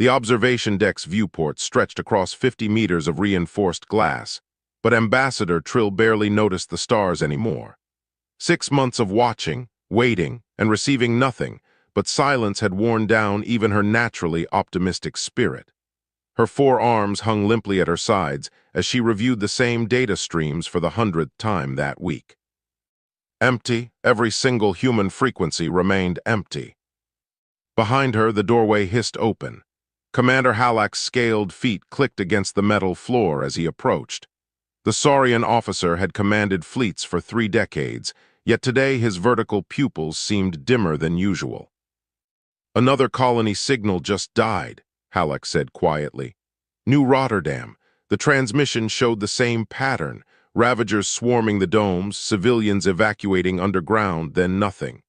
The observation deck's viewport stretched across 50 meters of reinforced glass, but Ambassador Trill barely noticed the stars anymore. 6 months of watching, waiting, and receiving nothing, but silence had worn down even her naturally optimistic spirit. Her 4 arms hung limply at her sides as she reviewed the same data streams for the 100th time that week. Empty, every single human frequency remained empty. Behind her, the doorway hissed open. Commander Halleck's scaled feet clicked against the metal floor as he approached. The Saurian officer had commanded fleets for 3 decades, yet today his vertical pupils seemed dimmer than usual. "Another colony signal just died," Halleck said quietly. "New Rotterdam. The transmission showed the same pattern, Ravagers swarming the domes, civilians evacuating underground, then nothing."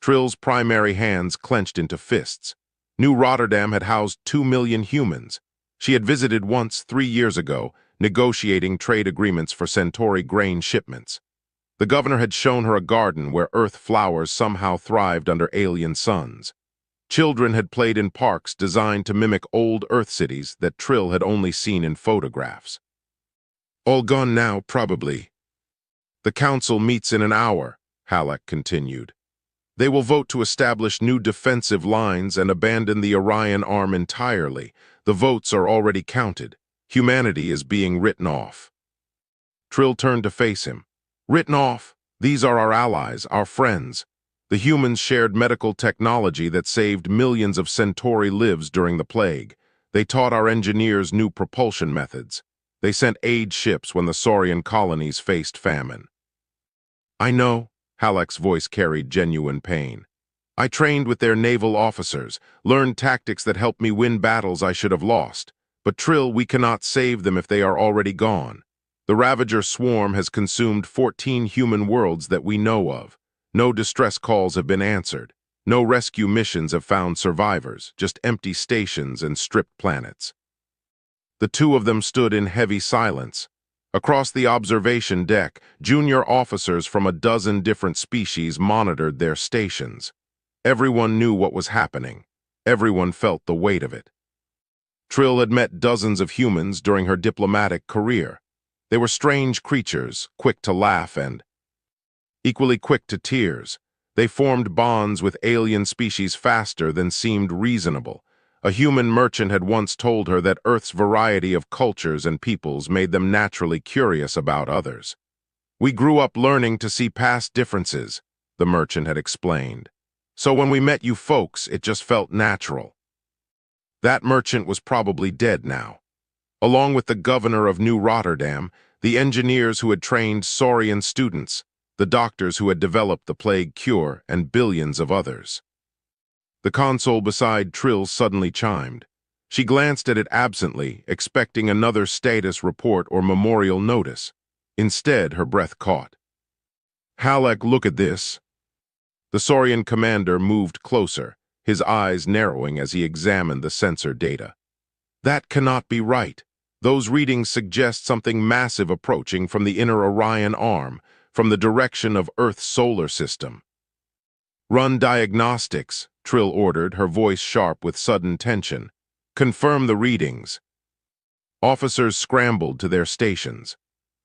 Trill's primary hands clenched into fists. New Rotterdam had housed 2 million humans. She had visited once 3 years ago, negotiating trade agreements for Centauri grain shipments. The governor had shown her a garden where Earth flowers somehow thrived under alien suns. Children had played in parks designed to mimic old Earth cities that Trill had only seen in photographs. "All gone now, probably." "The council meets in an hour," Halleck continued. "They will vote to establish new defensive lines and abandon the Orion arm entirely. The votes are already counted. Humanity is being written off." Trill turned to face him. "Written off? These are our allies, our friends. The humans shared medical technology that saved millions of Centauri lives during the plague. They taught our engineers new propulsion methods. They sent aid ships when the Saurian colonies faced famine." "I know," Halleck's voice carried genuine pain. "I trained with their naval officers, learned tactics that helped me win battles I should have lost. But Trill, we cannot save them if they are already gone. The Ravager swarm has consumed 14 human worlds that we know of. No distress calls have been answered. No rescue missions have found survivors, just empty stations and stripped planets." The two of them stood in heavy silence. Across the observation deck, junior officers from a dozen different species monitored their stations. Everyone knew what was happening. Everyone felt the weight of it. Trill had met dozens of humans during her diplomatic career. They were strange creatures, quick to laugh and equally quick to tears. They formed bonds with alien species faster than seemed reasonable. A human merchant had once told her that Earth's variety of cultures and peoples made them naturally curious about others. "We grew up learning to see past differences," the merchant had explained. "So when we met you folks, it just felt natural." That merchant was probably dead now. Along with the governor of New Rotterdam, the engineers who had trained Saurian students, the doctors who had developed the plague cure, and billions of others. The console beside Trill suddenly chimed. She glanced at it absently, expecting another status report or memorial notice. Instead, her breath caught. "Halleck, look at this." The Saurian commander moved closer, his eyes narrowing as he examined the sensor data. "That cannot be right. Those readings suggest something massive approaching from the inner Orion arm, from the direction of Earth's solar system." "Run diagnostics," Trill ordered, her voice sharp with sudden tension. "Confirm the readings." Officers scrambled to their stations.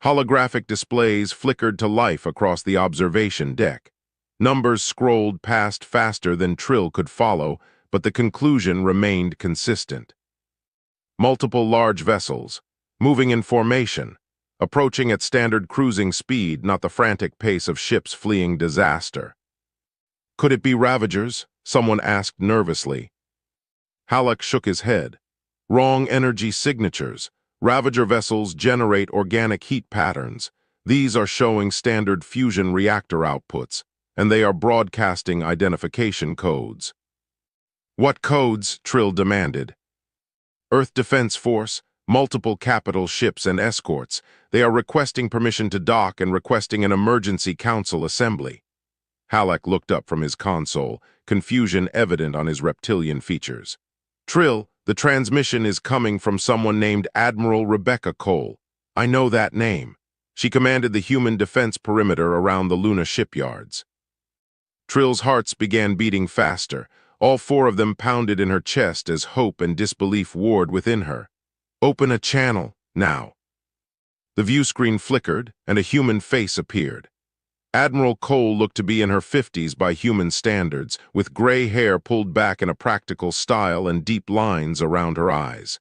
Holographic displays flickered to life across the observation deck. Numbers scrolled past faster than Trill could follow, but the conclusion remained consistent. Multiple large vessels, moving in formation, approaching at standard cruising speed, not the frantic pace of ships fleeing disaster. "Could it be Ravagers?" someone asked nervously. Halleck shook his head. "Wrong energy signatures. Ravager vessels generate organic heat patterns. These are showing standard fusion reactor outputs, and they are broadcasting identification codes." "What codes?" Trill demanded. "Earth Defense Force, multiple capital ships and escorts. They are requesting permission to dock and requesting an emergency council assembly." Halleck looked up from his console, confusion evident on his reptilian features. "Trill, the transmission is coming from someone named Admiral Rebecca Cole. I know that name. She commanded the human defense perimeter around the Luna shipyards." Trill's hearts began beating faster. All four of them pounded in her chest as hope and disbelief warred within her. "Open a channel, now." The view screen flickered, and a human face appeared. Admiral Cole looked to be in her 50s by human standards, with gray hair pulled back in a practical style and deep lines around her eyes.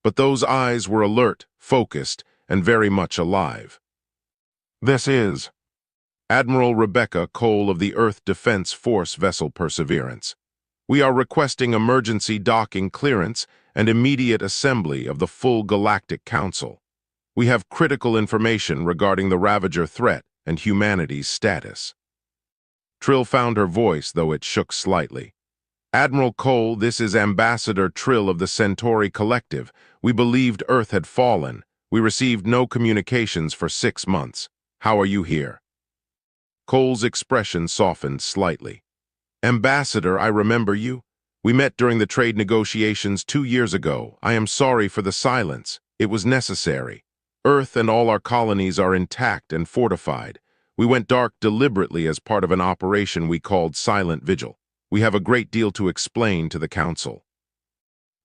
But those eyes were alert, focused, and very much alive. "This is Admiral Rebecca Cole of the Earth Defense Force vessel Perseverance. We are requesting emergency docking clearance and immediate assembly of the full Galactic Council. We have critical information regarding the Ravager threat and humanity's status." Trill found her voice, though it shook slightly. "Admiral Cole, this is Ambassador Trill of the Centauri Collective. We believed Earth had fallen. We received no communications for 6 months. How are you here?" Cole's expression softened slightly. "Ambassador, I remember you. We met during the trade negotiations 2 years ago. I am sorry for the silence. It was necessary. Earth and all our colonies are intact and fortified. We went dark deliberately as part of an operation we called Silent Vigil. We have a great deal to explain to the Council."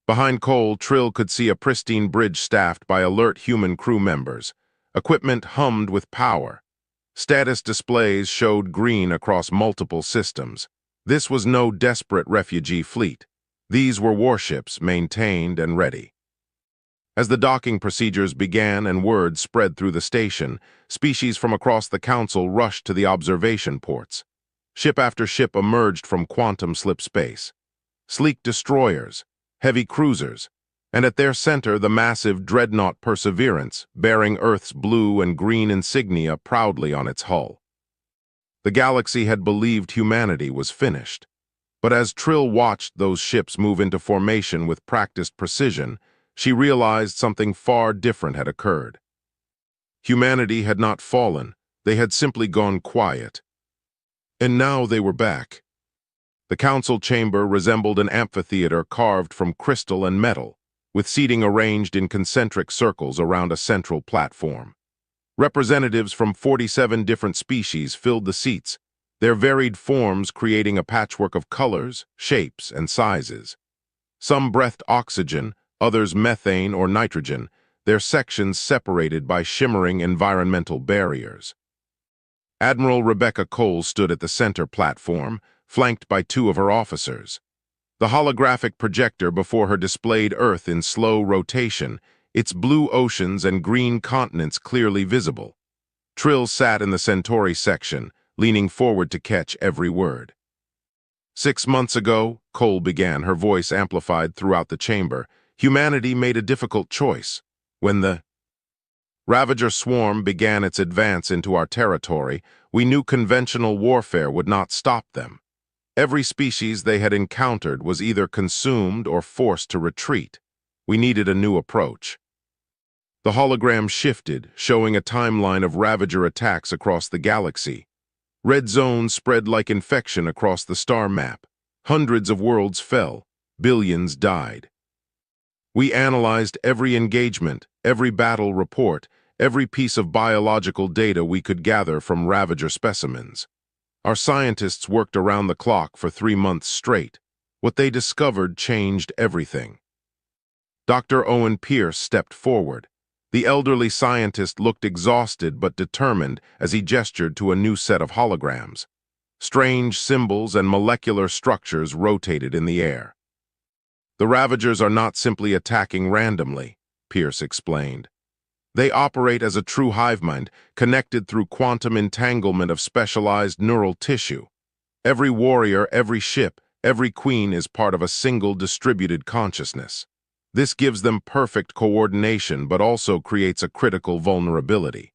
Behind Cole, Trill could see a pristine bridge staffed by alert human crew members. Equipment hummed with power. Status displays showed green across multiple systems. This was no desperate refugee fleet. These were warships, maintained and ready. As the docking procedures began and word spread through the station, species from across the Council rushed to the observation ports. Ship after ship emerged from quantum slip space. Sleek destroyers, heavy cruisers, and at their center the massive dreadnought Perseverance, bearing Earth's blue and green insignia proudly on its hull. The galaxy had believed humanity was finished. But as Trill watched those ships move into formation with practiced precision, she realized something far different had occurred. Humanity had not fallen, they had simply gone quiet. And now they were back. The council chamber resembled an amphitheater carved from crystal and metal, with seating arranged in concentric circles around a central platform. Representatives from 47 different species filled the seats, their varied forms creating a patchwork of colors, shapes, and sizes. Some breathed oxygen, others methane or nitrogen, their sections separated by shimmering environmental barriers. Admiral Rebecca Cole stood at the center platform, flanked by 2 of her officers. The holographic projector before her displayed Earth in slow rotation, its blue oceans and green continents clearly visible. Trill sat in the Centauri section, leaning forward to catch every word. 6 months ago, Cole began, her voice amplified throughout the chamber, humanity made a difficult choice. When the Ravager swarm began its advance into our territory, we knew conventional warfare would not stop them. Every species they had encountered was either consumed or forced to retreat. We needed a new approach. The hologram shifted, showing a timeline of Ravager attacks across the galaxy. Red zones spread like infection across the star map. Hundreds of worlds fell. Billions died. We analyzed every engagement, every battle report, every piece of biological data we could gather from Ravager specimens. Our scientists worked around the clock for 3 months straight. What they discovered changed everything. Dr. Owen Pierce stepped forward. The elderly scientist looked exhausted but determined as he gestured to a new set of holograms. Strange symbols and molecular structures rotated in the air. "The Ravagers are not simply attacking randomly," Pierce explained. "They operate as a true hive mind, connected through quantum entanglement of specialized neural tissue. Every warrior, every ship, every queen is part of a single distributed consciousness. This gives them perfect coordination but also creates a critical vulnerability."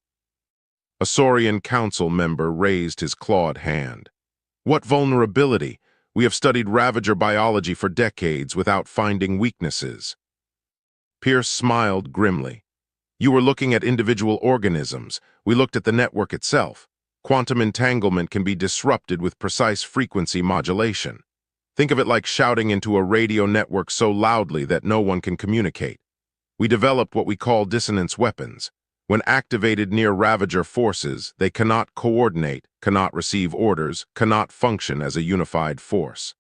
A Saurian council member raised his clawed hand. "What vulnerability? We have studied Ravager biology for decades without finding weaknesses." Pierce smiled grimly. "You were looking at individual organisms. We looked at the network itself. Quantum entanglement can be disrupted with precise frequency modulation. Think of it like shouting into a radio network so loudly that no one can communicate. We developed what we call dissonance weapons. When activated near Ravager forces, they cannot coordinate, cannot receive orders, cannot function as a unified force."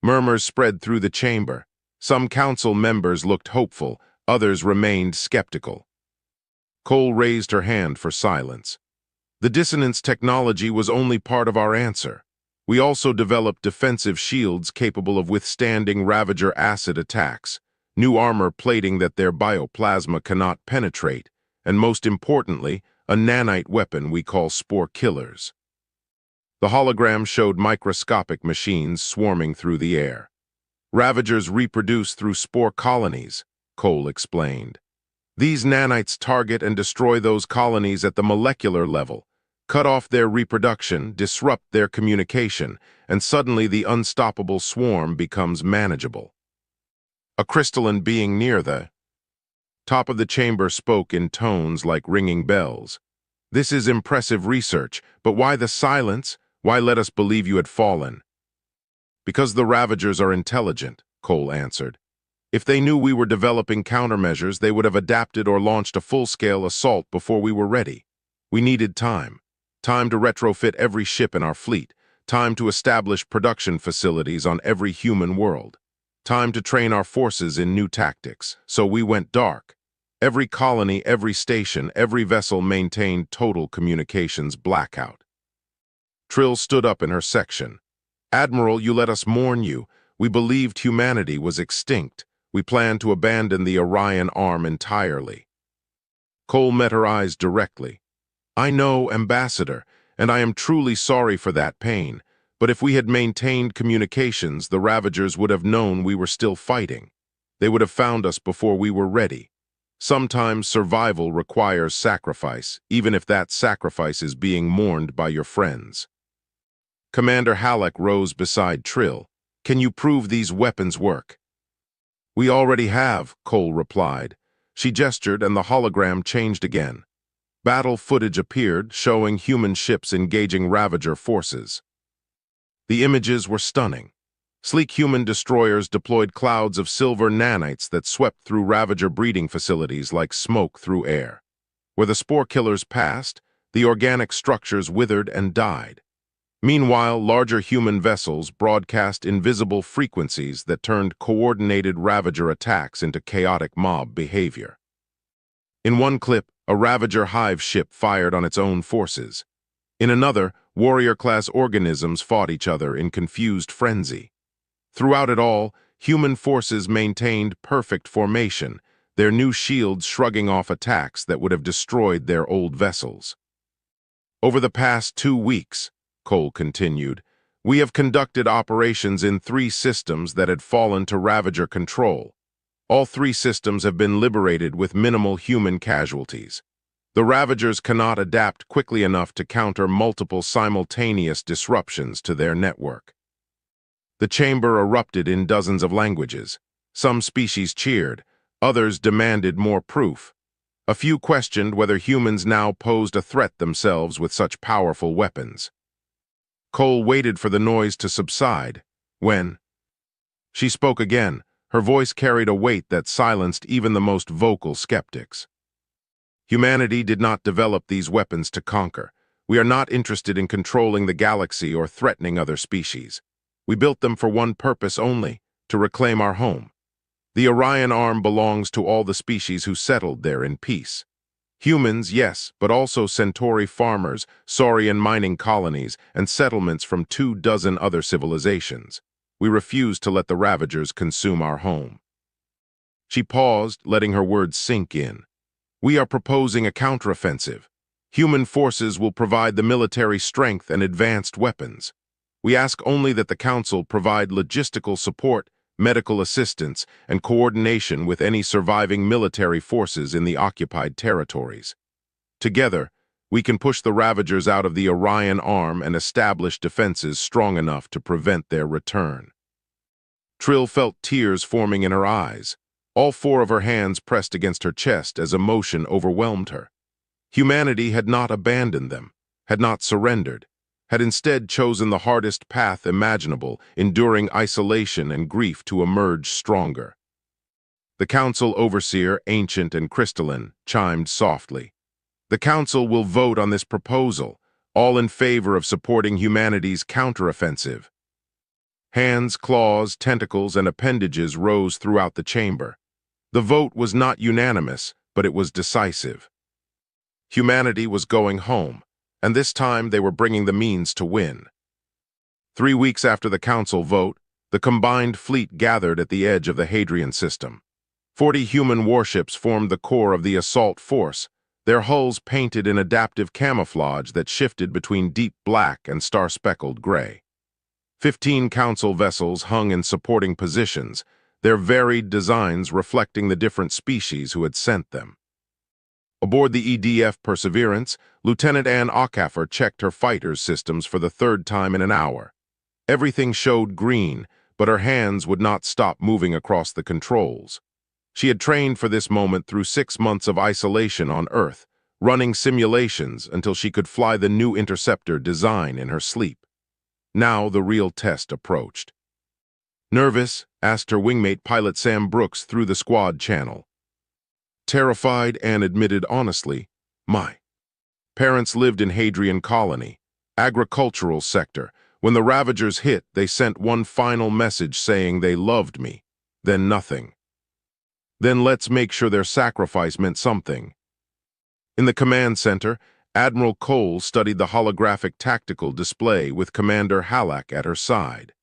Murmurs spread through the chamber. Some council members looked hopeful, others remained skeptical. Cole raised her hand for silence. The dissonance technology was only part of our answer. We also developed defensive shields capable of withstanding Ravager acid attacks, new armor plating that their bioplasma cannot penetrate, and most importantly, a nanite weapon we call spore killers. The hologram showed microscopic machines swarming through the air. Ravagers reproduce through spore colonies, Cole explained. These nanites target and destroy those colonies at the molecular level, cut off their reproduction, disrupt their communication, and suddenly the unstoppable swarm becomes manageable. A crystalline being near the top of the chamber spoke in tones like ringing bells. This is impressive research, but why the silence? Why let us believe you had fallen? Because the Ravagers are intelligent, Cole answered. If they knew we were developing countermeasures, they would have adapted or launched a full-scale assault before we were ready. We needed time. Time to retrofit every ship in our fleet. Time to establish production facilities on every human world. Time to train our forces in new tactics. So we went dark. Every colony, every station, every vessel maintained total communications blackout. Trill stood up in her section. Admiral, you let us mourn you. We believed humanity was extinct. We planned to abandon the Orion arm entirely. Cole met her eyes directly. I know, Ambassador, and I am truly sorry for that pain, but if we had maintained communications, the Ravagers would have known we were still fighting. They would have found us before we were ready. Sometimes survival requires sacrifice, even if that sacrifice is being mourned by your friends. Commander Halleck rose beside Trill. Can you prove these weapons work? We already have, Cole replied. She gestured and the hologram changed again. Battle footage appeared, showing human ships engaging Ravager forces. The images were stunning. Sleek human destroyers deployed clouds of silver nanites that swept through Ravager breeding facilities like smoke through air. Where the spore killers passed, the organic structures withered and died. Meanwhile, larger human vessels broadcast invisible frequencies that turned coordinated Ravager attacks into chaotic mob behavior. In one clip, a Ravager hive ship fired on its own forces. In another, warrior-class organisms fought each other in confused frenzy. Throughout it all, human forces maintained perfect formation, their new shields shrugging off attacks that would have destroyed their old vessels. Over the past 2 weeks, Cole continued, we have conducted operations in 3 systems that had fallen to Ravager control. All 3 systems have been liberated with minimal human casualties. The Ravagers cannot adapt quickly enough to counter multiple simultaneous disruptions to their network. The chamber erupted in dozens of languages. Some species cheered, others demanded more proof. A few questioned whether humans now posed a threat themselves with such powerful weapons. Cole waited for the noise to subside, when she spoke again. Her voice carried a weight that silenced even the most vocal skeptics. Humanity did not develop these weapons to conquer. We are not interested in controlling the galaxy or threatening other species. We built them for one purpose only, to reclaim our home. The Orion arm belongs to all the species who settled there in peace. Humans, yes, but also Centauri farmers, Saurian mining colonies, and settlements from 24 other civilizations. We refuse to let the Ravagers consume our home. She paused, letting her words sink in. We are proposing a counteroffensive. Human forces will provide the military strength and advanced weapons. We ask only that the Council provide logistical support, medical assistance, and coordination with any surviving military forces in the occupied territories. Together, we can push the Ravagers out of the Orion arm and establish defenses strong enough to prevent their return. Trill felt tears forming in her eyes. All 4 of her hands pressed against her chest as emotion overwhelmed her. Humanity had not abandoned them, had not surrendered, had instead chosen the hardest path imaginable, enduring isolation and grief to emerge stronger. The Council Overseer, ancient and crystalline, chimed softly. The Council will vote on this proposal, all in favor of supporting humanity's counteroffensive. Hands, claws, tentacles, and appendages rose throughout the chamber. The vote was not unanimous, but it was decisive. Humanity was going home, and this time they were bringing the means to win. 3 weeks after the council vote, the combined fleet gathered at the edge of the Hadrian system. 40 human warships formed the core of the assault force, their hulls painted in adaptive camouflage that shifted between deep black and star-speckled gray. 15 council vessels hung in supporting positions, their varied designs reflecting the different species who had sent them. Aboard the EDF Perseverance, Lieutenant Ann Ockhaffer checked her fighter's systems for the 3rd time in an hour. Everything showed green, but her hands would not stop moving across the controls. She had trained for this moment through 6 months of isolation on Earth, running simulations until she could fly the new interceptor design in her sleep. Now the real test approached. Nervous, asked her wingmate pilot Sam Brooks through the squad channel. Terrified, Anne admitted honestly, "My parents lived in Hadrian Colony, agricultural sector. When the Ravagers hit, they sent one final message saying they loved me, then nothing. Then let's make sure their sacrifice meant something." In the command center, Admiral Cole studied the holographic tactical display with Commander Halleck at her side.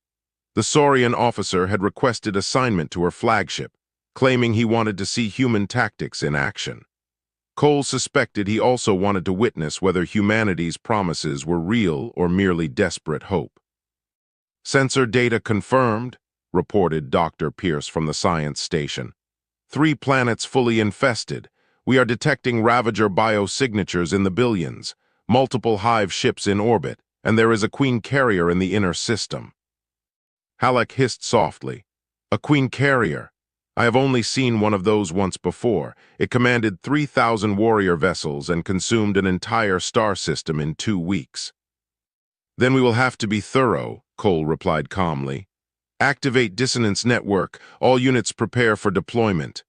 The Saurian officer had requested assignment to her flagship, claiming he wanted to see human tactics in action. Cole suspected he also wanted to witness whether humanity's promises were real or merely desperate hope. "Sensor data confirmed," reported Dr. Pierce from the science station. 3 planets fully infested. We are detecting Ravager biosignatures in the billions, multiple hive ships in orbit, and there is a Queen carrier in the inner system. Halleck hissed softly. "A Queen carrier? I have only seen one of those once before. It commanded 3,000 warrior vessels and consumed an entire star system in 2 weeks. "Then we will have to be thorough," Cole replied calmly. "Activate dissonance network. All units prepare for deployment."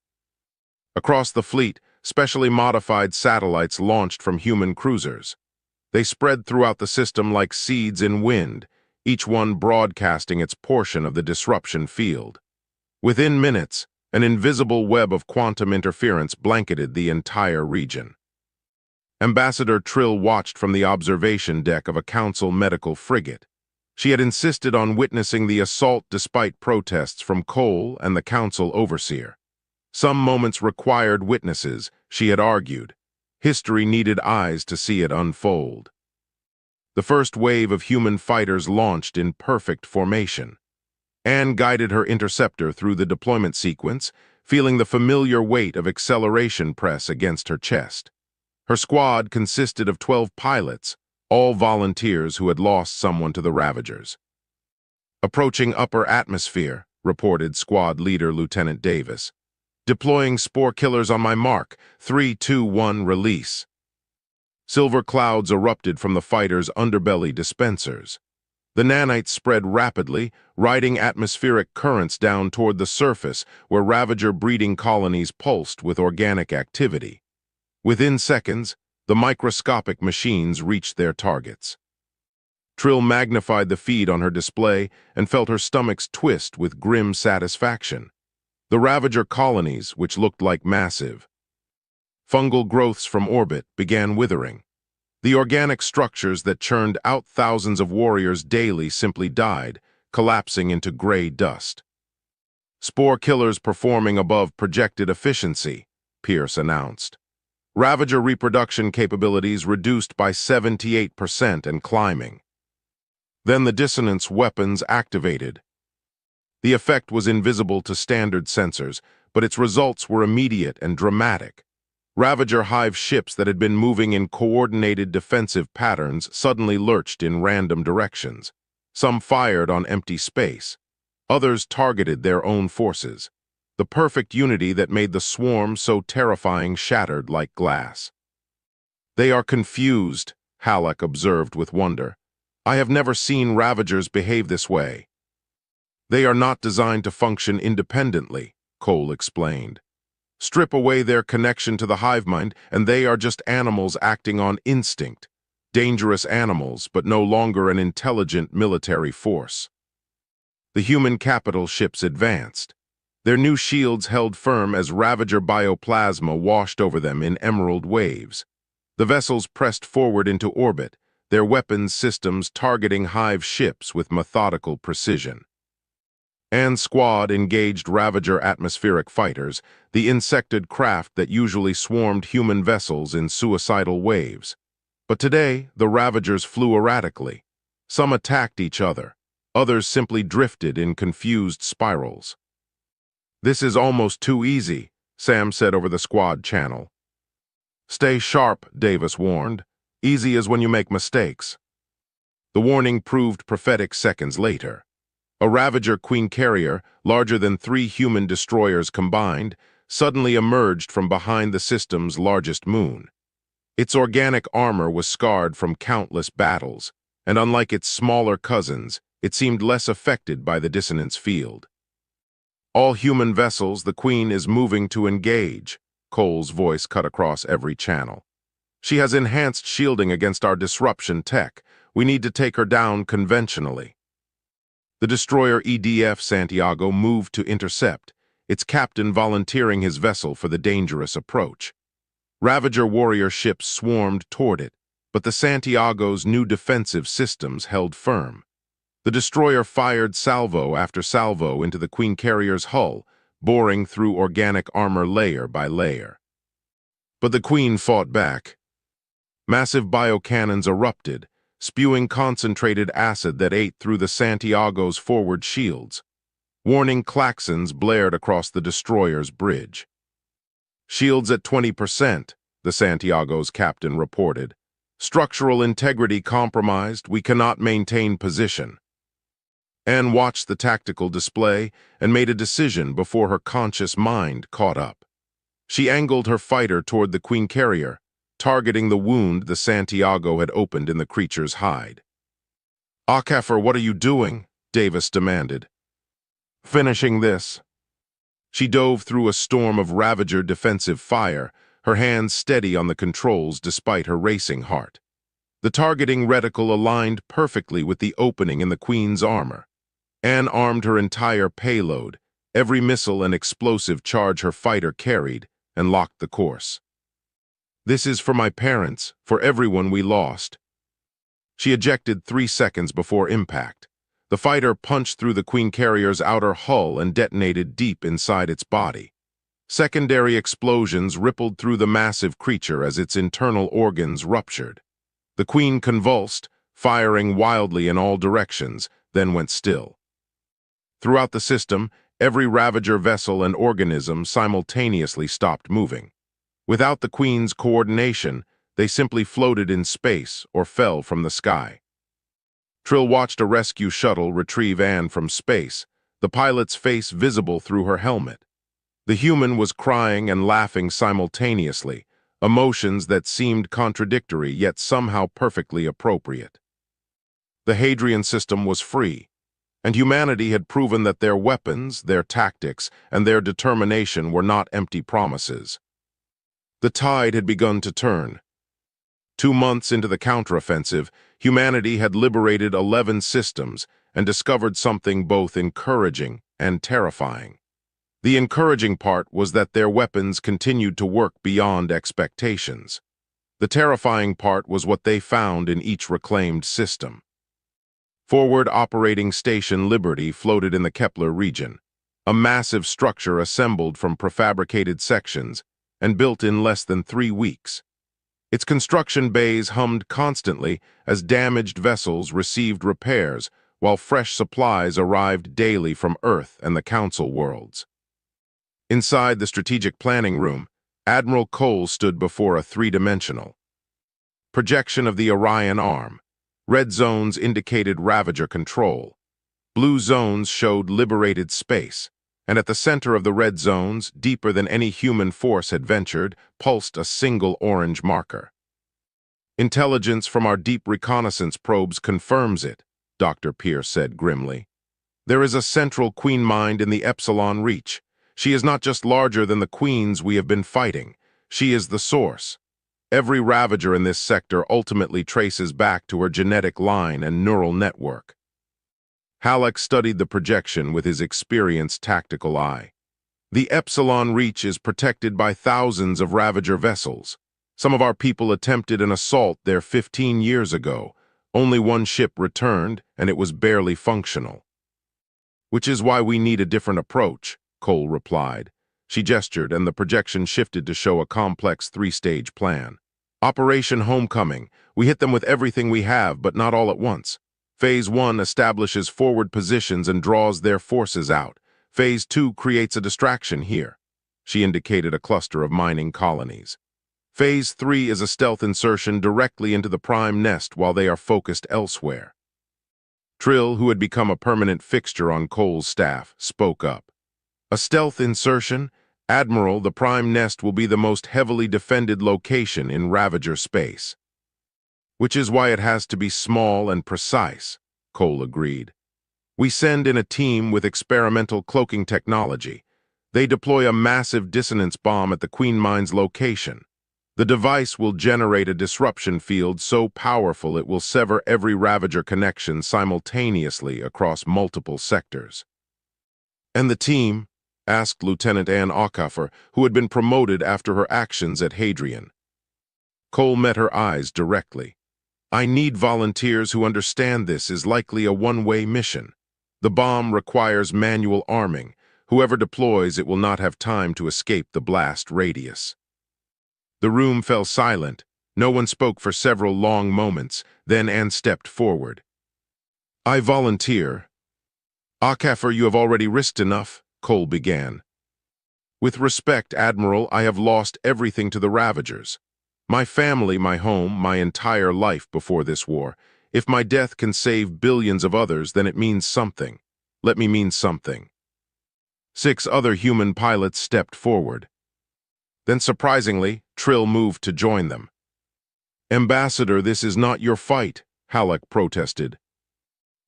Across the fleet, specially modified satellites launched from human cruisers. They spread throughout the system like seeds in wind, each one broadcasting its portion of the disruption field. Within minutes, an invisible web of quantum interference blanketed the entire region. Ambassador Trill watched from the observation deck of a council medical frigate. She had insisted on witnessing the assault despite protests from Cole and the council overseer. Some moments required witnesses, she had argued. History needed eyes to see it unfold. The first wave of human fighters launched in perfect formation. Anne guided her interceptor through the deployment sequence, feeling the familiar weight of acceleration press against her chest. Her squad consisted of 12 pilots, all volunteers who had lost someone to the Ravagers. "Approaching upper atmosphere," reported squad leader Lieutenant Davis. "Deploying spore killers on my mark. 3, 2, 1, release." Silver clouds erupted from the fighters' underbelly dispensers. The nanites spread rapidly, riding atmospheric currents down toward the surface where Ravager breeding colonies pulsed with organic activity. Within seconds, the microscopic machines reached their targets. Trill magnified the feed on her display and felt her stomachs twist with grim satisfaction. The Ravager colonies, which looked like massive fungal growths from orbit, began withering. The organic structures that churned out thousands of warriors daily simply died, collapsing into gray dust. "Spore killers performing above projected efficiency," Pierce announced. "Ravager reproduction capabilities reduced by 78% and climbing." Then the dissonance weapons activated. The effect was invisible to standard sensors, but its results were immediate and dramatic. Ravager hive ships that had been moving in coordinated defensive patterns suddenly lurched in random directions. Some fired on empty space. Others targeted their own forces. The perfect unity that made the swarm so terrifying shattered like glass. "They are confused," Halleck observed with wonder. "I have never seen Ravagers behave this way." "They are not designed to function independently," Cole explained. "Strip away their connection to the hive mind, and they are just animals acting on instinct. Dangerous animals, but no longer an intelligent military force." The human capital ships advanced. Their new shields held firm as Ravager bioplasma washed over them in emerald waves. The vessels pressed forward into orbit, their weapons systems targeting Hive ships with methodical precision. And Squad engaged Ravager atmospheric fighters, the insected craft that usually swarmed human vessels in suicidal waves. But today, the Ravagers flew erratically. Some attacked each other, others simply drifted in confused spirals. "This is almost too easy," Sam said over the Squad channel. "Stay sharp," Davis warned. "Easy is when you make mistakes." The warning proved prophetic seconds later. A Ravager Queen carrier, larger than 3 human destroyers combined, suddenly emerged from behind the system's largest moon. Its organic armor was scarred from countless battles, and unlike its smaller cousins, it seemed less affected by the dissonance field. "All human vessels, the Queen is moving to engage," Cole's voice cut across every channel. "She has enhanced shielding against our disruption tech. We need to take her down conventionally." The destroyer EDF Santiago moved to intercept, its captain volunteering his vessel for the dangerous approach. Ravager warrior ships swarmed toward it, but the Santiago's new defensive systems held firm. The destroyer fired salvo after salvo into the Queen carrier's hull, boring through organic armor layer by layer. But the Queen fought back. Massive biocannons erupted, spewing concentrated acid that ate through the Santiago's forward shields. Warning klaxons blared across the destroyer's bridge. "Shields at 20%, the Santiago's captain reported. "Structural integrity compromised. We cannot maintain position." Anne watched the tactical display and made a decision before her conscious mind caught up. She angled her fighter toward the Queen carrier, targeting the wound the Santiago had opened in the creature's hide. "Akafer, what are you doing?" Davis demanded. "Finishing this." She dove through a storm of Ravager defensive fire, her hands steady on the controls despite her racing heart. The targeting reticle aligned perfectly with the opening in the Queen's armor. Anne armed her entire payload, every missile and explosive charge her fighter carried, and locked the course. "This is for my parents, for everyone we lost." She ejected 3 seconds before impact. The fighter punched through the Queen carrier's outer hull and detonated deep inside its body. Secondary explosions rippled through the massive creature as its internal organs ruptured. The Queen convulsed, firing wildly in all directions, then went still. Throughout the system, every Ravager vessel and organism simultaneously stopped moving. Without the Queen's coordination, they simply floated in space or fell from the sky. Trill watched a rescue shuttle retrieve Anne from space, the pilot's face visible through her helmet. The human was crying and laughing simultaneously, emotions that seemed contradictory yet somehow perfectly appropriate. The Hadrian system was free, and humanity had proven that their weapons, their tactics, and their determination were not empty promises. The tide had begun to turn. 2 months into the counteroffensive, humanity had liberated 11 systems and discovered something both encouraging and terrifying. The encouraging part was that their weapons continued to work beyond expectations. The terrifying part was what they found in each reclaimed system. Forward Operating Station Liberty floated in the Kepler region, a massive structure assembled from prefabricated sections and built in less than 3 weeks. Its construction bays hummed constantly as damaged vessels received repairs, while fresh supplies arrived daily from Earth and the Council worlds. Inside the strategic planning room, Admiral Cole stood before a 3-dimensional projection of the Orion arm. Red zones indicated Ravager control. Blue zones showed liberated space, and at the center of the red zones, deeper than any human force had ventured, pulsed a single orange marker. "Intelligence from our deep reconnaissance probes confirms it," Dr. Pierce said grimly. "There is a central Queen mind in the Epsilon Reach. She is not just larger than the Queens we have been fighting. She is the source. Every Ravager in this sector ultimately traces back to her genetic line and neural network." Halleck studied the projection with his experienced tactical eye. The Epsilon Reach is protected by thousands of Ravager vessels. Some of our people attempted an assault there 15 years ago. Only one ship returned, and it was barely functional. Which is why we need a different approach, Cole replied. She gestured, and the projection shifted to show a complex three-stage plan. Operation Homecoming. We hit them with everything we have, but not all at once. Phase 1 establishes forward positions and draws their forces out. Phase 2 creates a distraction here. She indicated a cluster of mining colonies. Phase 3 is a stealth insertion directly into the prime nest while they are focused elsewhere. Trill, who had become a permanent fixture on Cole's staff, spoke up. A stealth insertion? Admiral, the prime nest will be the most heavily defended location in Ravager space. Which is why it has to be small and precise, Cole agreed. We send in a team with experimental cloaking technology. They deploy a massive dissonance bomb at the Queen Mine's location. The device will generate a disruption field so powerful it will sever every Ravager connection simultaneously across multiple sectors. And the team? Asked Lieutenant Ann Aucoffer, who had been promoted after her actions at Hadrian. Cole met her eyes directly. I need volunteers who understand this is likely a one-way mission. The bomb requires manual arming. Whoever deploys it will not have time to escape the blast radius. The room fell silent. No one spoke for several long moments. Then Anne stepped forward. I volunteer. Aucoffer, you have already risked enough, Cole began. With respect, Admiral, I have lost everything to the Ravagers. My family, my home, my entire life before this war. If my death can save billions of others, then it means something. Let me mean something. 6 other human pilots stepped forward. Then, surprisingly, Trill moved to join them. Ambassador, this is not your fight, Halleck protested.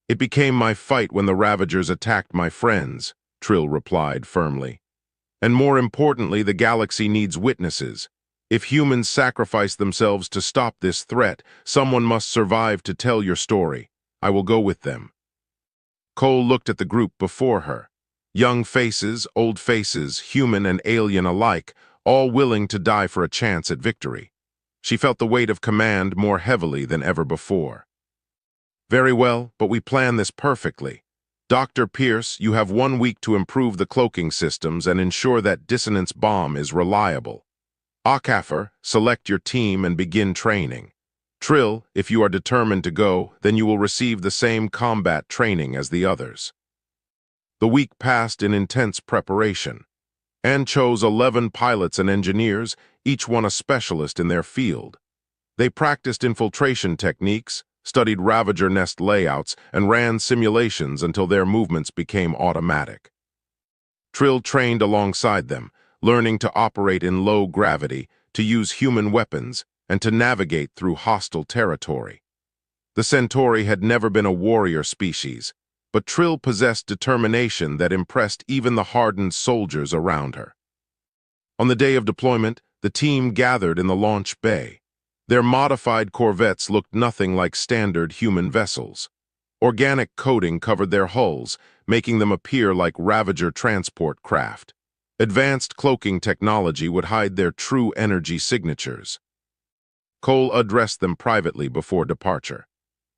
It became my fight when the Ravagers attacked my friends, Trill replied firmly. And more importantly, the galaxy needs witnesses. If humans sacrifice themselves to stop this threat, someone must survive to tell your story. I will go with them. Cole looked at the group before her. Young faces, old faces, human and alien alike, all willing to die for a chance at victory. She felt the weight of command more heavily than ever before. Very well, but we plan this perfectly. Dr. Pierce, you have 1 week to improve the cloaking systems and ensure that dissonance bomb is reliable. Aucoffer, select your team and begin training. Trill, if you are determined to go, then you will receive the same combat training as the others. The week passed in intense preparation. Anne chose 11 pilots and engineers, each one a specialist in their field. They practiced infiltration techniques, studied Ravager nest layouts, and ran simulations until their movements became automatic. Trill trained alongside them, learning to operate in low gravity, to use human weapons, and to navigate through hostile territory. The Centauri had never been a warrior species, but Trill possessed determination that impressed even the hardened soldiers around her. On the day of deployment, the team gathered in the launch bay. Their modified corvettes looked nothing like standard human vessels. Organic coating covered their hulls, making them appear like Ravager transport craft. Advanced cloaking technology would hide their true energy signatures. Cole addressed them privately before departure.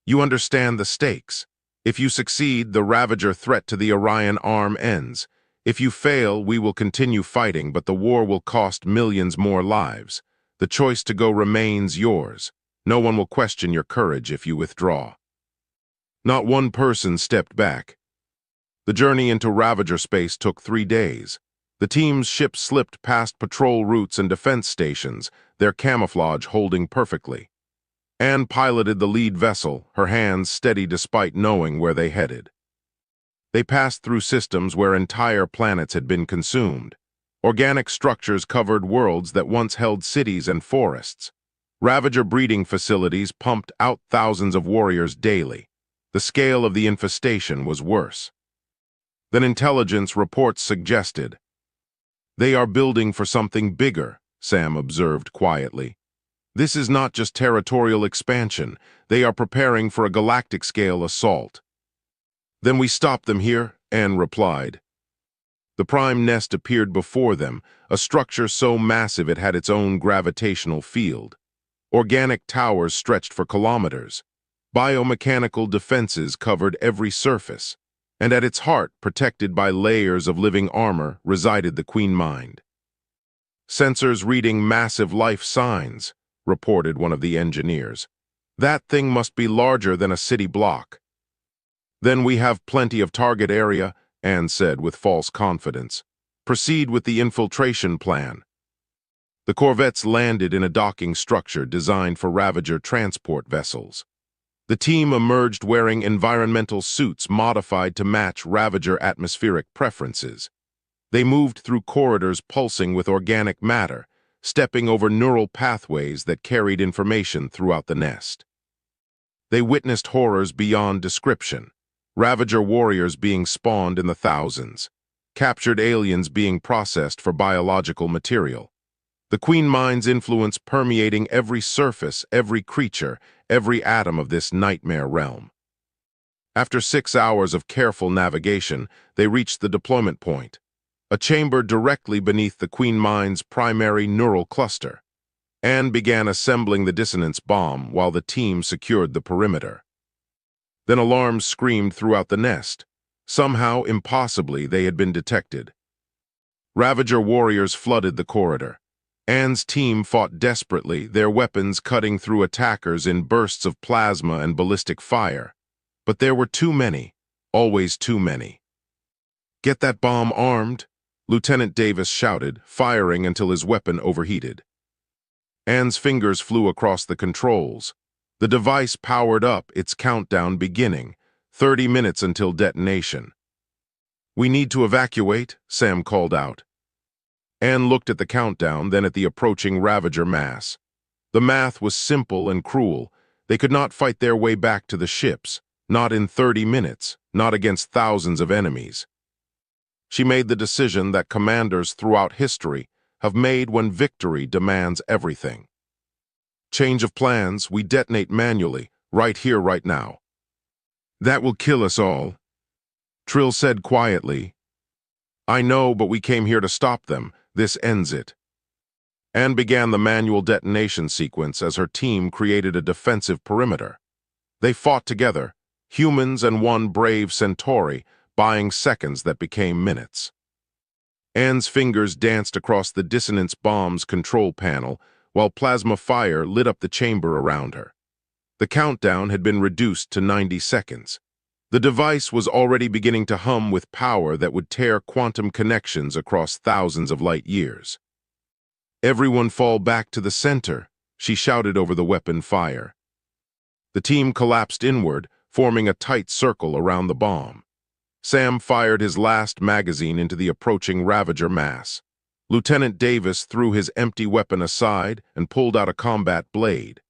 You understand the stakes. If you succeed, the Ravager threat to the Orion arm ends. If you fail, we will continue fighting, but the war will cost millions more lives. The choice to go remains yours. No one will question your courage if you withdraw. Not one person stepped back. The journey into Ravager space took 3 days. The team's ship slipped past patrol routes and defense stations, their camouflage holding perfectly. Anne piloted the lead vessel, her hands steady despite knowing where they headed. They passed through systems where entire planets had been consumed. Organic structures covered worlds that once held cities and forests. Ravager breeding facilities pumped out thousands of warriors daily. The scale of the infestation was worse than intelligence reports suggested. They are building for something bigger, Sam observed quietly. This is not just territorial expansion. They are preparing for a galactic-scale assault. Then we stop them here, Anne replied. The prime nest appeared before them, a structure so massive it had its own gravitational field. Organic towers stretched for kilometers. Biomechanical defenses covered every surface. And at its heart, protected by layers of living armor, resided the Queen Mind. Sensors reading massive life signs, reported one of the engineers. That thing must be larger than a city block. Then we have plenty of target area, Anne said with false confidence. Proceed with the infiltration plan. The corvettes landed in a docking structure designed for Ravager transport vessels. The team emerged wearing environmental suits modified to match Ravager atmospheric preferences. They moved through corridors pulsing with organic matter, stepping over neural pathways that carried information throughout the nest. They witnessed horrors beyond description. Ravager warriors being spawned in the thousands, captured aliens being processed for biological material. The Queen Mind's influence permeating every surface, every creature, every atom of this nightmare realm. After 6 hours of careful navigation, they reached the deployment point, a chamber directly beneath the Queen Mind's primary neural cluster. Anne began assembling the dissonance bomb while the team secured the perimeter. Then alarms screamed throughout the nest. Somehow, impossibly, they had been detected. Ravager warriors flooded the corridor. Anne's team fought desperately, their weapons cutting through attackers in bursts of plasma and ballistic fire. But there were too many, always too many. "Get that bomb armed," Lieutenant Davis shouted, firing until his weapon overheated. Anne's fingers flew across the controls. The device powered up, its countdown beginning, 30 minutes until detonation. "We need to evacuate," Sam called out. Anne looked at the countdown, then at the approaching Ravager mass. The math was simple and cruel. They could not fight their way back to the ships, not in 30 minutes, not against thousands of enemies. She made the decision that commanders throughout history have made when victory demands everything. "Change of plans, we detonate manually, right here, right now." "That will kill us all," Trill said quietly. "I know, but we came here to stop them. This ends it." Anne began the manual detonation sequence as her team created a defensive perimeter. They fought together, humans and one brave Centauri, buying seconds that became minutes. Anne's fingers danced across the dissonance bomb's control panel, while plasma fire lit up the chamber around her. The countdown had been reduced to 90 seconds. The device was already beginning to hum with power that would tear quantum connections across thousands of light years. "Everyone fall back to the center," she shouted over the weapon fire. The team collapsed inward, forming a tight circle around the bomb. Sam fired his last magazine into the approaching Ravager mass. Lieutenant Davis threw his empty weapon aside and pulled out a combat blade.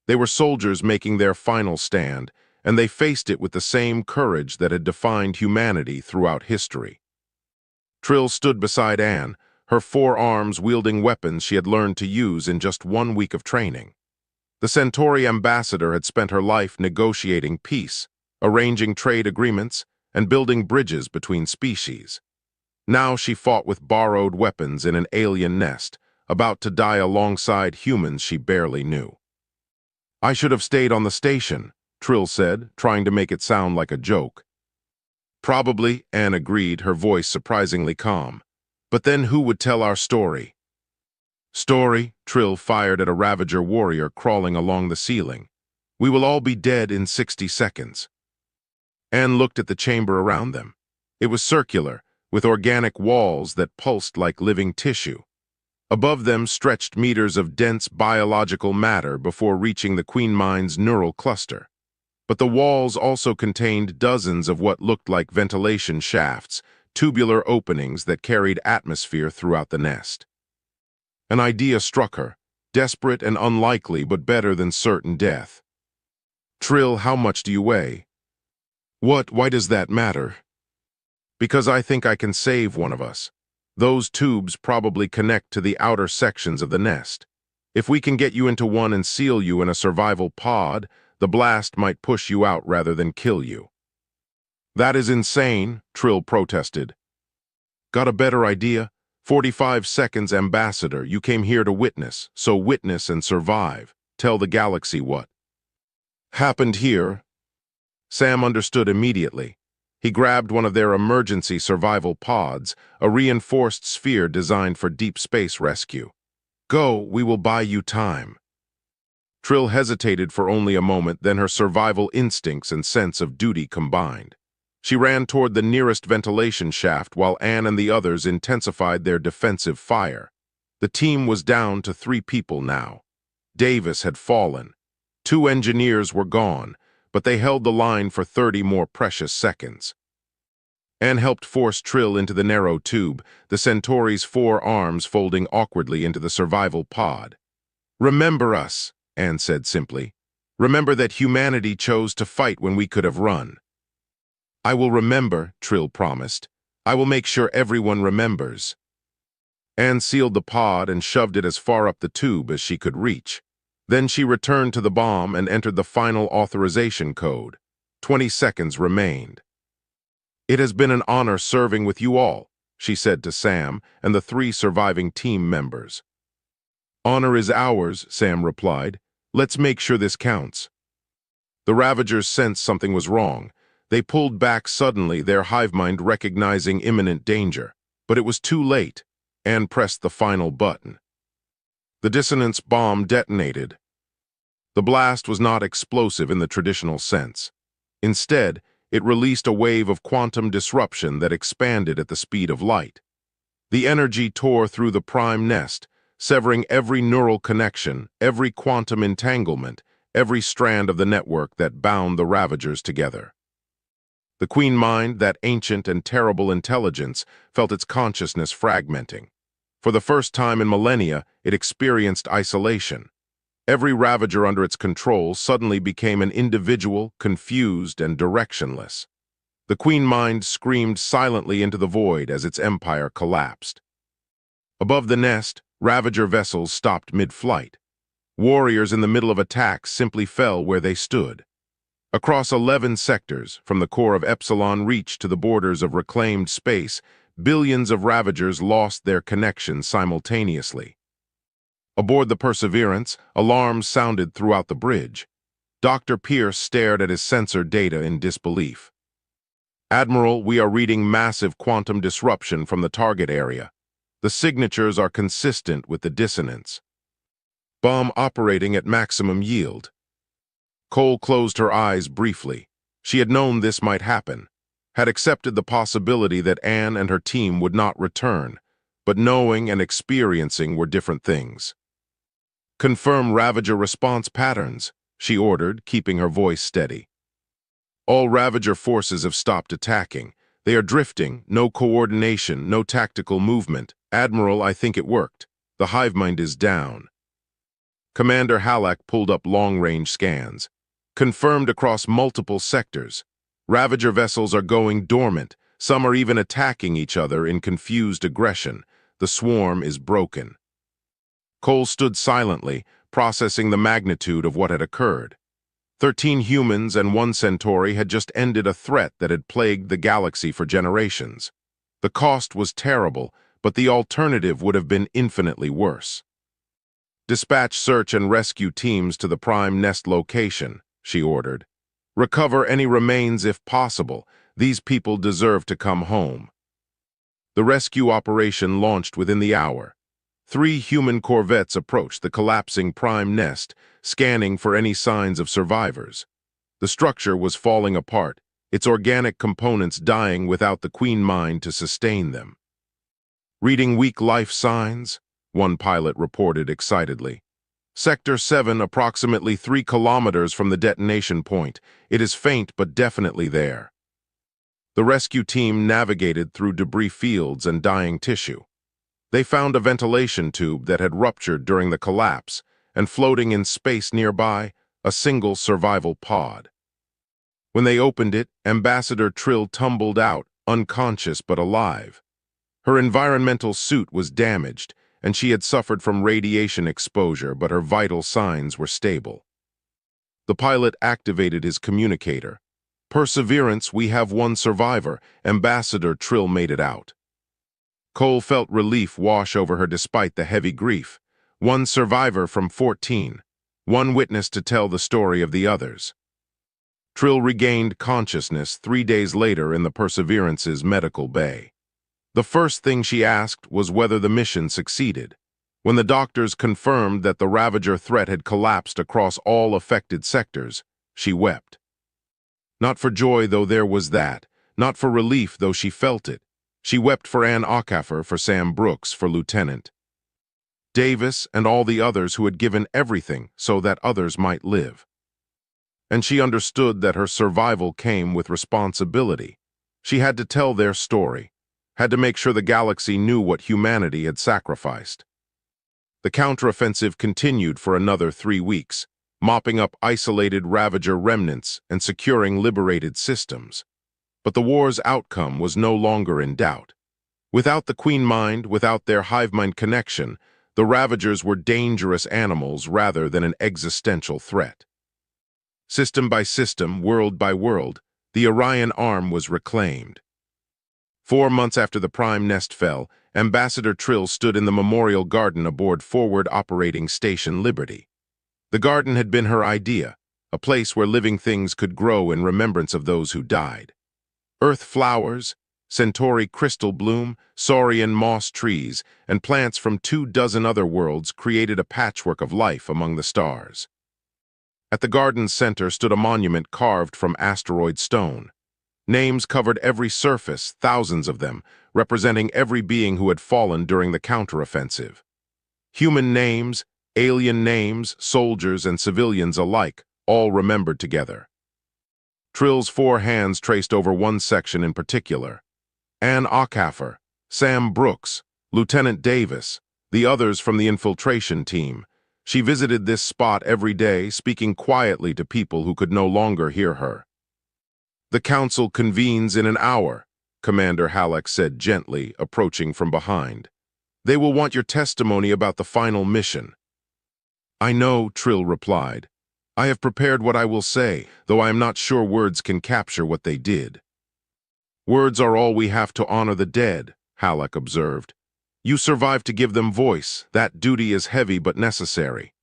They were soldiers making their final stand, and they faced it with the same courage that had defined humanity throughout history. Trill stood beside Anne, her 4 arms wielding weapons she had learned to use in just 1 week of training. The Centauri ambassador had spent her life negotiating peace, arranging trade agreements, and building bridges between species. Now she fought with borrowed weapons in an alien nest, about to die alongside humans she barely knew. "I should have stayed on the station," Trill said, trying to make it sound like a joke. "Probably," Anne agreed, her voice surprisingly calm. "But then who would tell our story?" "Story?" Trill fired at a Ravager warrior crawling along the ceiling. "We will all be dead in 60 seconds." Anne looked at the chamber around them. It was circular, with organic walls that pulsed like living tissue. Above them stretched meters of dense biological matter before reaching the Queen Mind's neural cluster. But the walls also contained dozens of what looked like ventilation shafts, tubular openings that carried atmosphere throughout the nest. An idea struck her, desperate and unlikely, but better than certain death. "Trill, how much do you weigh?" "What? Why does that matter?" "Because I think I can save one of us. Those tubes probably connect to the outer sections of the nest. If we can get you into one and seal you in a survival pod, the blast might push you out rather than kill you." That is insane, Trill protested. Got a better idea? 45 seconds, Ambassador. You came here to witness, so witness and survive. Tell the galaxy what happened here. Sam understood immediately. He grabbed one of their emergency survival pods, a reinforced sphere designed for deep space rescue. Go, we will buy you time. Trill hesitated for only a moment, then her survival instincts and sense of duty combined. She ran toward the nearest ventilation shaft while Anne and the others intensified their defensive fire. The team was down to 3 people now. Davis had fallen. 2 engineers were gone, but they held the line for 30 more precious seconds. Anne helped force Trill into the narrow tube, the Centauri's 4 arms folding awkwardly into the survival pod. Remember us, Anne said simply. Remember that humanity chose to fight when we could have run. I will remember, Trill promised. I will make sure everyone remembers. Anne sealed the pod and shoved it as far up the tube as she could reach. Then she returned to the bomb and entered the final authorization code. 20 seconds remained. It has been an honor serving with you all, she said to Sam and the 3 surviving team members. Honor is ours, Sam replied. Let's make sure this counts. The Ravagers sensed something was wrong. They pulled back suddenly, their hive mind recognizing imminent danger. But it was too late. Anne pressed the final button. The dissonance bomb detonated. The blast was not explosive in the traditional sense. Instead, it released a wave of quantum disruption that expanded at the speed of light. The energy tore through the prime nest, severing every neural connection, every quantum entanglement, every strand of the network that bound the Ravagers together. The Queen Mind, that ancient and terrible intelligence, felt its consciousness fragmenting. For the first time in millennia, it experienced isolation. Every Ravager under its control suddenly became an individual, confused and directionless. The Queen Mind screamed silently into the void as its empire collapsed. Above the nest, Ravager vessels stopped mid-flight. Warriors in the middle of attacks simply fell where they stood. Across 11 sectors, from the core of Epsilon Reach to the borders of reclaimed space, billions of Ravagers lost their connections simultaneously. Aboard the Perseverance, alarms sounded throughout the bridge. Dr. Pierce stared at his sensor data in disbelief. Admiral, we are reading massive quantum disruption from the target area. The signatures are consistent with the dissonance. Bomb operating at maximum yield. Cole closed her eyes briefly. She had known this might happen, had accepted the possibility that Anne and her team would not return, but knowing and experiencing were different things. Confirm Ravager response patterns, she ordered, keeping her voice steady. All Ravager forces have stopped attacking. They are drifting, no coordination, no tactical movement. Admiral, I think it worked. The hive mind is down. Commander Halleck pulled up long-range scans. Confirmed across multiple sectors. Ravager vessels are going dormant. Some are even attacking each other in confused aggression. The swarm is broken. Cole stood silently, processing the magnitude of what had occurred. 13 humans and 1 Centauri had just ended a threat that had plagued the galaxy for generations. The cost was terrible, but the alternative would have been infinitely worse. Dispatch search and rescue teams to the prime nest location, she ordered. Recover any remains if possible. These people deserve to come home. The rescue operation launched within the hour. 3 human corvettes approached the collapsing prime nest, scanning for any signs of survivors. The structure was falling apart, its organic components dying without the Queen Mind to sustain them. Reading weak life signs, one pilot reported excitedly. Sector 7, approximately 3 kilometers from the detonation point. It is faint but definitely there. The rescue team navigated through debris fields and dying tissue. They found a ventilation tube that had ruptured during the collapse, and floating in space nearby, a single survival pod. When they opened it, Ambassador Trill tumbled out, unconscious but alive. Her environmental suit was damaged, and she had suffered from radiation exposure, but her vital signs were stable. The pilot activated his communicator. Perseverance, we have one survivor. Ambassador Trill made it out. Cole felt relief wash over her despite the heavy grief. One survivor from 14. One witness to tell the story of the others. Trill regained consciousness 3 days later in the Perseverance's medical bay. The first thing she asked was whether the mission succeeded. When the doctors confirmed that the Ravager threat had collapsed across all affected sectors, she wept. Not for joy, though there was that. Not for relief, though she felt it. She wept for Ann Ockafer, for Sam Brooks, for Lieutenant Davis, and all the others who had given everything so that others might live. And she understood that her survival came with responsibility. She had to tell their story, had to make sure the galaxy knew what humanity had sacrificed. The counteroffensive continued for another 3 weeks, mopping up isolated Ravager remnants and securing liberated systems. But the war's outcome was no longer in doubt. Without the Queen Mind, without their hive mind connection, the Ravagers were dangerous animals rather than an existential threat. System by system, world by world, the Orion arm was reclaimed. 4 months after the Prime Nest fell, Ambassador Trill stood in the Memorial Garden aboard Forward Operating Station Liberty. The garden had been her idea, a place where living things could grow in remembrance of those who died. Earth flowers, Centauri crystal bloom, saurian moss trees, and plants from 24 other worlds created a patchwork of life among the stars. At the garden's center stood a monument carved from asteroid stone. Names covered every surface, thousands of them, representing every being who had fallen during the counteroffensive. Human names, alien names, soldiers and civilians alike, all remembered together. Trill's 4 hands traced over one section in particular. Ann Ockafer, Sam Brooks, Lieutenant Davis, the others from the infiltration team. She visited this spot every day, speaking quietly to people who could no longer hear her. "The council convenes in an hour," Commander Halleck said gently, approaching from behind. "They will want your testimony about the final mission." "I know," Trill replied. "I have prepared what I will say, though I am not sure words can capture what they did." "Words are all we have to honor the dead," Halleck observed. "You survived to give them voice. That duty is heavy but necessary."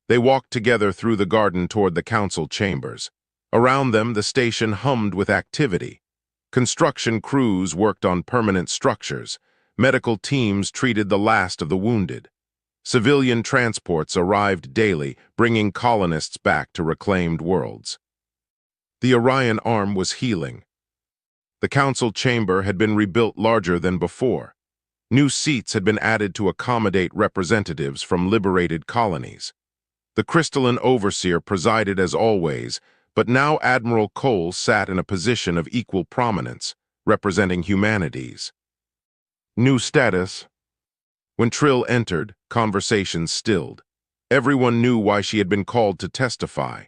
They walked together through the garden toward the council chambers. Around them, the station hummed with activity. Construction crews worked on permanent structures. Medical teams treated the last of the wounded. Civilian transports arrived daily, bringing colonists back to reclaimed worlds. The Orion arm was healing. The council chamber had been rebuilt larger than before. New seats had been added to accommodate representatives from liberated colonies. The crystalline overseer presided as always, but now Admiral Cole sat in a position of equal prominence, representing humanities. New status. When Trill entered, conversations stilled. Everyone knew why she had been called to testify.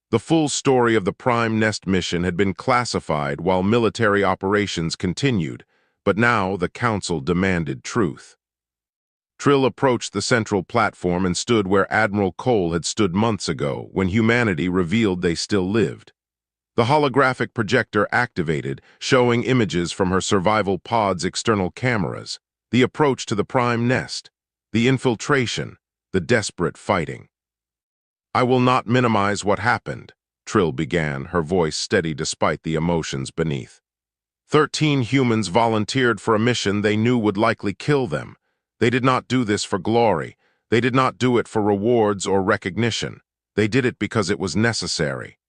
The full story of the Prime Nest mission had been classified while military operations continued, but now the council demanded truth. Trill approached the central platform and stood where Admiral Cole had stood months ago, when humanity revealed they still lived. The holographic projector activated, showing images from her survival pod's external cameras, the approach to the Prime Nest, the infiltration, the desperate fighting. "I will not minimize what happened," Trill began, her voice steady despite the emotions beneath. 13 humans volunteered for a mission they knew would likely kill them. They did not do this for glory. They did not do it for rewards or recognition. They did it because it was necessary.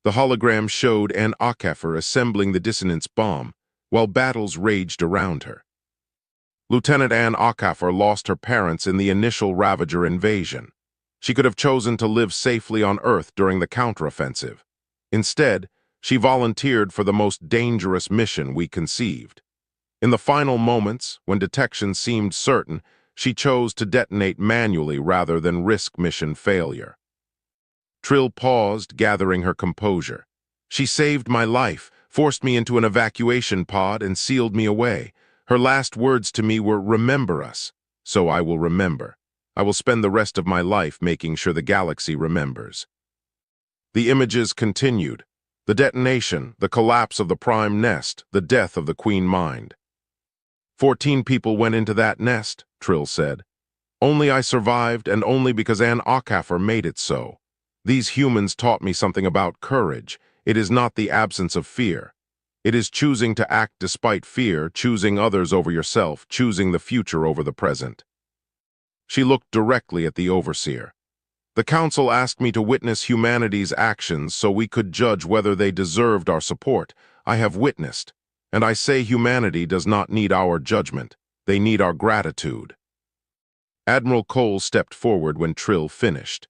The hologram showed Ann Ockafer assembling the dissonance bomb, while battles raged around her. Lieutenant Ann Ockafer lost her parents in the initial Ravager invasion. She could have chosen to live safely on Earth during the counteroffensive. Instead, she volunteered for the most dangerous mission we conceived. In the final moments, when detection seemed certain, she chose to detonate manually rather than risk mission failure. Trill paused, gathering her composure. "She saved my life, forced me into an evacuation pod, and sealed me away. Her last words to me were, 'Remember us.' So I will remember. I will spend the rest of my life making sure the galaxy remembers." The images continued. The detonation, the collapse of the prime nest, the death of the queen mind. 14 people went into that nest, Trill said. Only I survived, and only because Ann Ockhaffer made it so. These humans taught me something about courage. It is not the absence of fear. It is choosing to act despite fear, choosing others over yourself, choosing the future over the present. She looked directly at the overseer. The council asked me to witness humanity's actions so we could judge whether they deserved our support. I have witnessed, and I say humanity does not need our judgment. They need our gratitude. Admiral Cole stepped forward when Trill finished.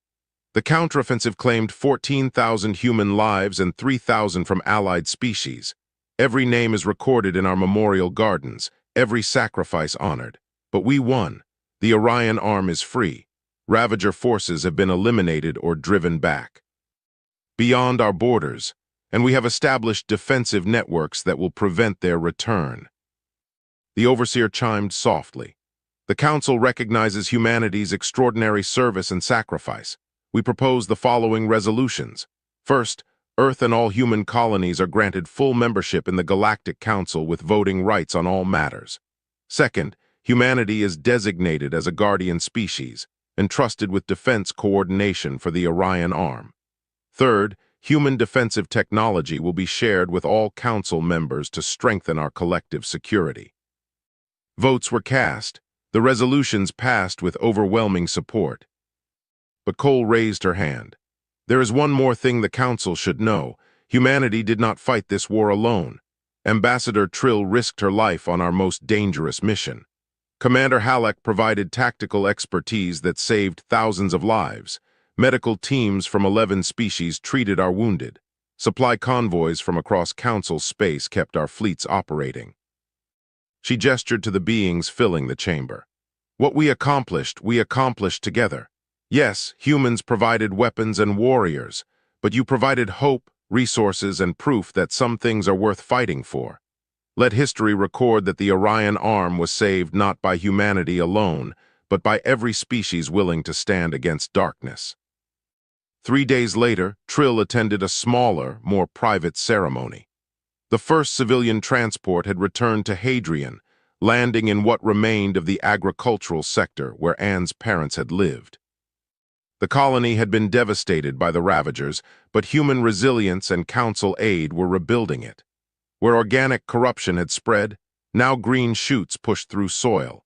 The counteroffensive claimed 14,000 human lives and 3,000 from allied species. Every name is recorded in our memorial gardens, every sacrifice honored. But we won. The Orion arm is free. Ravager forces have been eliminated or driven back beyond our borders, and we have established defensive networks that will prevent their return. The overseer chimed softly. The council recognizes humanity's extraordinary service and sacrifice. We propose the following resolutions. First, Earth and all human colonies are granted full membership in the Galactic Council with voting rights on all matters. Second, humanity is designated as a guardian species, entrusted with defense coordination for the Orion arm. Third, human defensive technology will be shared with all council members to strengthen our collective security. Votes were cast. The resolutions passed with overwhelming support. But Cole raised her hand. There is one more thing the council should know. Humanity did not fight this war alone. Ambassador Trill risked her life on our most dangerous mission. Commander Halleck provided tactical expertise that saved thousands of lives. Medical teams from 11 species treated our wounded. Supply convoys from across council space kept our fleets operating. She gestured to the beings filling the chamber. What we accomplished together. Yes, humans provided weapons and warriors, but you provided hope, resources, and proof that some things are worth fighting for. Let history record that the Orion arm was saved not by humanity alone, but by every species willing to stand against darkness. 3 days later, Trill attended a smaller, more private ceremony. The first civilian transport had returned to Hadrian, landing in what remained of the agricultural sector where Anne's parents had lived. The colony had been devastated by the Ravagers, but human resilience and council aid were rebuilding it. Where organic corruption had spread, now green shoots pushed through soil.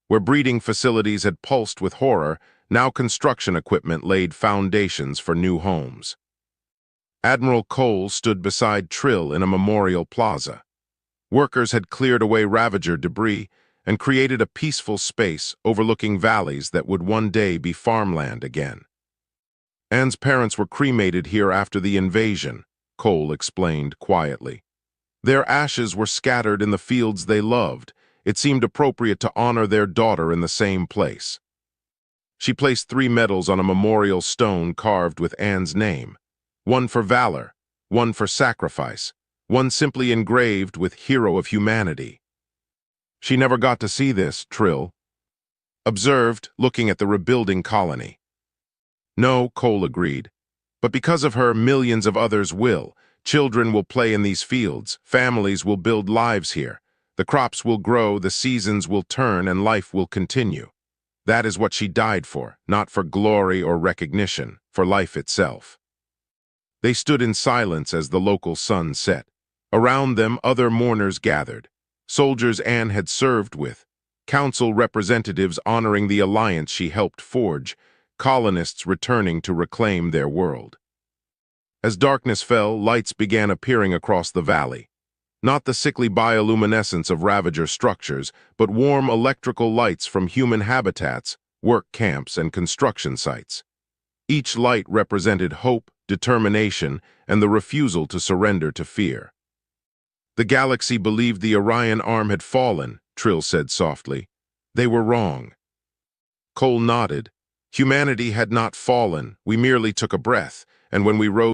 Where breeding facilities had pulsed with horror, now construction equipment laid foundations for new homes. Admiral Cole stood beside Trill in a memorial plaza. Workers had cleared away Ravager debris and created a peaceful space overlooking valleys that would one day be farmland again. Anne's parents were cremated here after the invasion, Cole explained quietly. Their ashes were scattered in the fields they loved. It seemed appropriate to honor their daughter in the same place. She placed 3 medals on a memorial stone carved with Anne's name. One for valor, one for sacrifice, one simply engraved with Hero of Humanity. She never got to see this, Trill observed, looking at the rebuilding colony. No, Cole agreed. But because of her, millions of others will. Children will play in these fields. Families will build lives here. The crops will grow, the seasons will turn, and life will continue. That is what she died for, not for glory or recognition, for life itself. They stood in silence as the local sun set. Around them, other mourners gathered. Soldiers Anne had served with, council representatives honoring the alliance she helped forge, colonists returning to reclaim their world. As darkness fell, lights began appearing across the valley. Not the sickly bioluminescence of Ravager structures, but warm electrical lights from human habitats, work camps, and construction sites. Each light represented hope, determination, and the refusal to surrender to fear. The galaxy believed the Orion arm had fallen, Trill said softly. They were wrong. Cole nodded. Humanity had not fallen. We merely took a breath, and when we rose